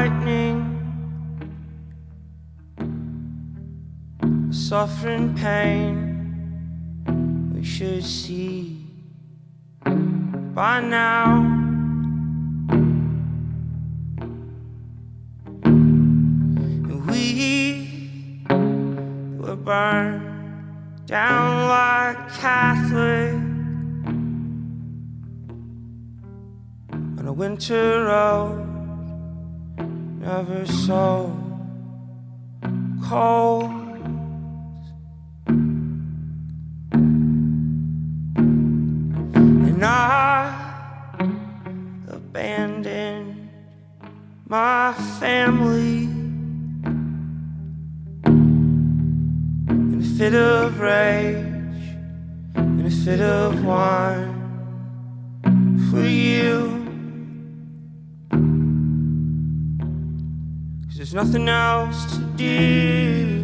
lightning, suffering pain we should see by now. And we were burned down like Catholic on a winter road, never so cold. And I abandoned my family in a fit of rage, in a fit of wine for you. 'Cause there's nothing else to do.